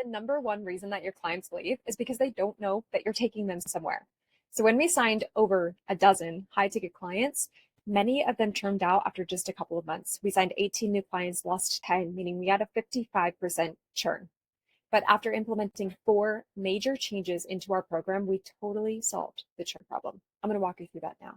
the number one reason that your clients leave is because they don't know that you're taking them somewhere. So when we signed over a dozen high ticket clients, many of them turned out after just a couple of months. We signed 18 new clients, lost 10, meaning we had a 55% churn. But after implementing 4 major changes into our program, we totally solved the churn problem. I'm going to walk you through that now.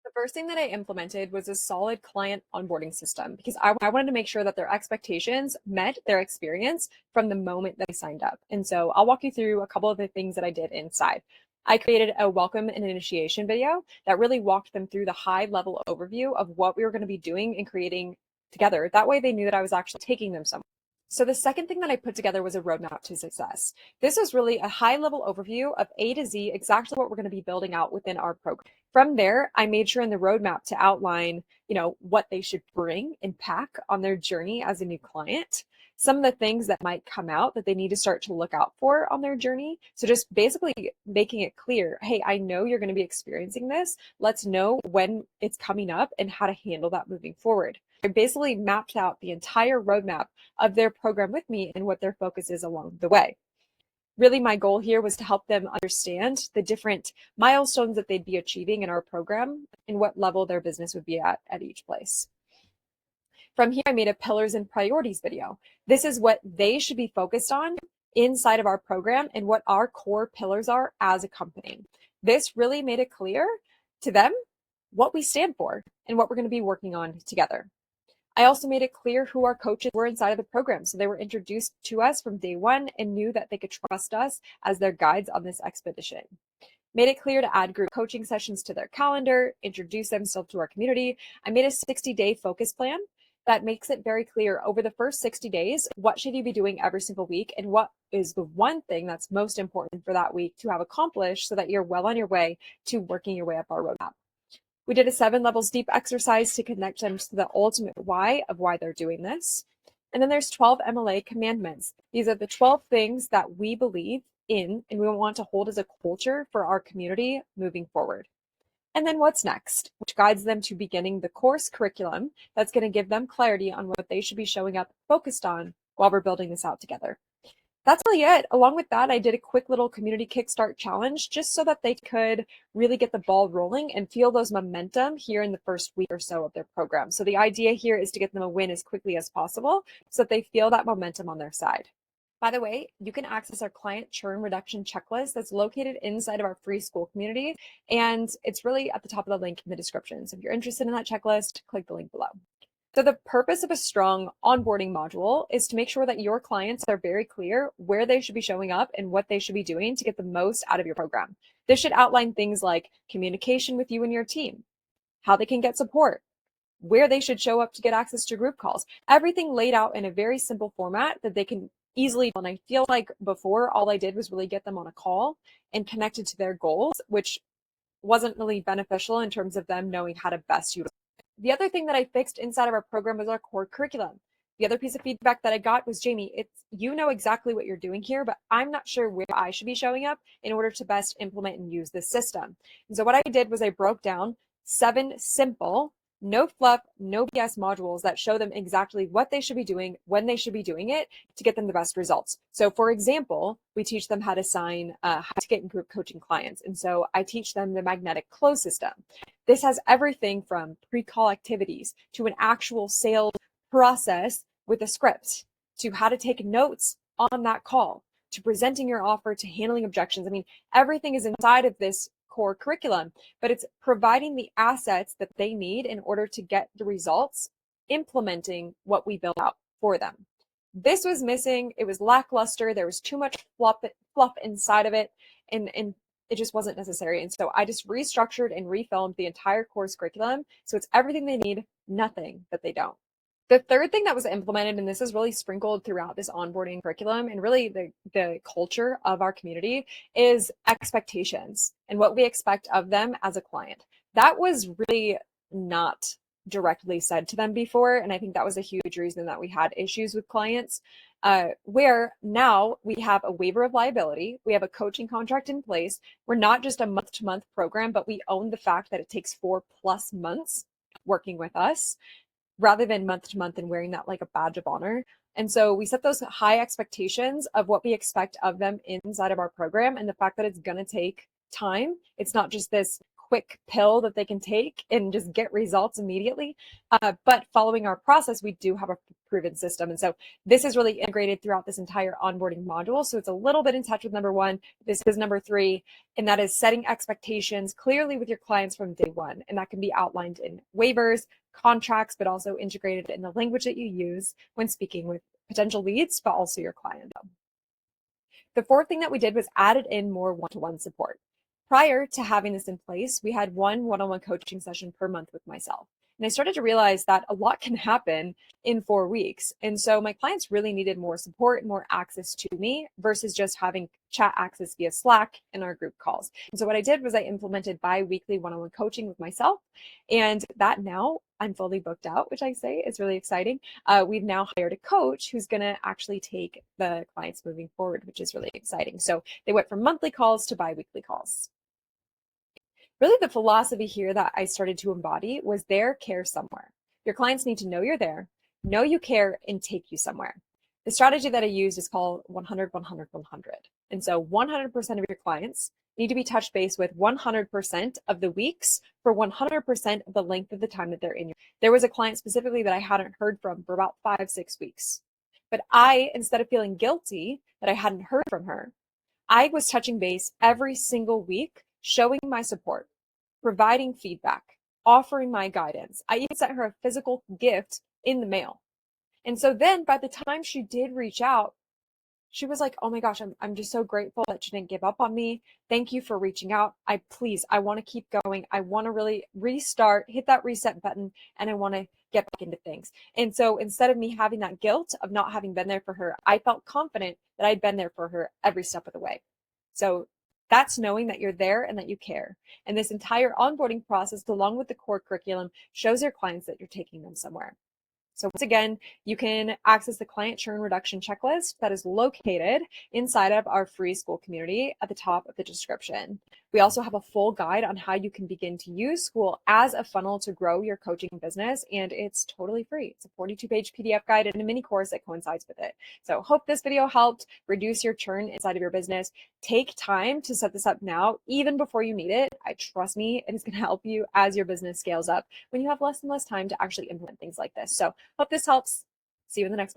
The first thing that I implemented was a solid client onboarding system because I wanted to make sure that their expectations met their experience from the moment that they signed up. And so I'll walk you through a couple of the things that I did inside. I created a welcome and initiation video that really walked them through the high level overview of what we were going to be doing and creating together. That way they knew that I was actually taking them somewhere. So the second thing that I put together was a roadmap to success. This is really a high level overview of A to Z, exactly what we're going to be building out within our program. From there, I made sure in the roadmap to outline, what they should bring and pack on their journey as a new client, some of the things that might come out that they need to start to look out for on their journey. So just basically making it clear, hey, I know you're going to be experiencing this. Let's know when it's coming up and how to handle that moving forward. I basically mapped out the entire roadmap of their program with me and what their focus is along the way. Really, my goal here was to help them understand the different milestones that they'd be achieving in our program and what level their business would be at each place. From here, I made a pillars and priorities video. This is what they should be focused on inside of our program and what our core pillars are as a company. This really made it clear to them what we stand for and what we're going to be working on together. I also made it clear who our coaches were inside of the program. So they were introduced to us from day one and knew that they could trust us as their guides on this expedition. Made it clear to add group coaching sessions to their calendar, introduce themselves to our community. I made a 60-day focus plan that makes it very clear over the first 60 days, what should you be doing every single week and what is the one thing that's most important for that week to have accomplished so that you're well on your way to working your way up our roadmap. We did a 7 levels deep exercise to connect them to the ultimate why of why they're doing this. And then there's 12 MLA commandments. These are the 12 things that we believe in and we want to hold as a culture for our community moving forward. And then what's next, which guides them to beginning the course curriculum that's going to give them clarity on what they should be showing up focused on while we're building this out together. That's really it. Along with that, I did a quick little community kickstart challenge just so that they could really get the ball rolling and feel those momentum here in the first week or so of their program. So the idea here is to get them a win as quickly as possible so that they feel that momentum on their side. By the way, you can access our client churn reduction checklist that's located inside of our free school community. And it's really at the top of the link in the description. So if you're interested in that checklist, click the link below. So the purpose of a strong onboarding module is to make sure that your clients are very clear where they should be showing up and what they should be doing to get the most out of your program. This should outline things like communication with you and your team, how they can get support, where they should show up to get access to group calls, everything laid out in a very simple format that they can easily. And I feel like before all I did was really get them on a call and connected to their goals, which wasn't really beneficial in terms of them knowing how to best utilize. The other thing that I fixed inside of our program was our core curriculum. The other piece of feedback that I got was, Jamie, you know exactly what you're doing here, but I'm not sure where I should be showing up in order to best implement and use this system. And so what I did was I broke down 7 simple, no fluff, no BS modules that show them exactly what they should be doing, when they should be doing it to get them the best results. So for example, we teach them how to sign high ticket and group coaching clients. And so I teach them the magnetic close system. This has everything from pre-call activities to an actual sales process with a script to how to take notes on that call to presenting your offer to handling objections. I mean, everything is inside of this core curriculum, but it's providing the assets that they need in order to get the results, implementing what we built out for them. This was missing. It was lackluster. There was too much fluff inside of it. And it just wasn't necessary. And so I just restructured and refilmed the entire course curriculum. So it's everything they need, nothing that they don't. The third thing that was implemented, and this is really sprinkled throughout this onboarding curriculum and really the culture of our community, is expectations and what we expect of them as a client. That was really not directly said to them before. And I think that was a huge reason that we had issues with clients, where now we have a waiver of liability. We have a coaching contract in place. We're not just a month-to-month program, but we own the fact that it takes 4+ months working with us rather than month to month and wearing that like a badge of honor. And so we set those high expectations of what we expect of them inside of our program, and the fact that it's going to take time. It's not just this quick pill that they can take and just get results immediately. But following our process, we do have a proven system. And so this is really integrated throughout this entire onboarding module. So it's a little bit in touch with number one. This is number three, and that is setting expectations clearly with your clients from day one. And that can be outlined in waivers, contracts, but also integrated in the language that you use when speaking with potential leads, but also your client. The fourth thing that we did was added in more one-to-one support. Prior to having this in place, we had one-on-one coaching session per month with myself. And I started to realize that a lot can happen in 4 weeks. And so my clients really needed more support and more access to me versus just having chat access via Slack and our group calls. And so what I did was I implemented bi-weekly one-on-one coaching with myself. And that now I'm fully booked out, which I say is really exciting. We've now hired a coach who's going to actually take the clients moving forward, which is really exciting. So they went from monthly calls to bi-weekly calls. Really, the philosophy here that I started to embody was there, care somewhere. Your clients need to know you're there, know you care, and take you somewhere. The strategy that I used is called 100, 100, 100. And so 100% of your clients need to be touched base with 100% of the weeks for 100% of the length of the time that they're in. There was a client specifically that I hadn't heard from for about 5-6 weeks. But I, instead of feeling guilty that I hadn't heard from her, I was touching base every single week, showing my support, providing feedback, offering my guidance. I even sent her a physical gift in the mail. And so then by the time she did reach out, she was like, oh my gosh, I'm just so grateful that she didn't give up on me. Thank you for reaching out. I want to keep going. I want to really restart, hit that reset button, and I want to get back into things. And so instead of me having that guilt of not having been there for her, I felt confident that I'd been there for her every step of the way. So that's knowing that you're there and that you care. And this entire onboarding process, along with the core curriculum, shows your clients that you're taking them somewhere. So once again, you can access the client churn reduction checklist that is located inside of our free school community at the top of the description. We also have a full guide on how you can begin to use school as a funnel to grow your coaching business, and it's totally free. It's a 42-page PDF guide and a mini course that coincides with it. So hope this video helped reduce your churn inside of your business. Take time to set this up now, even before you need it. Trust me, it is going to help you as your business scales up when you have less and less time to actually implement things like this. So hope this helps. See you in the next one.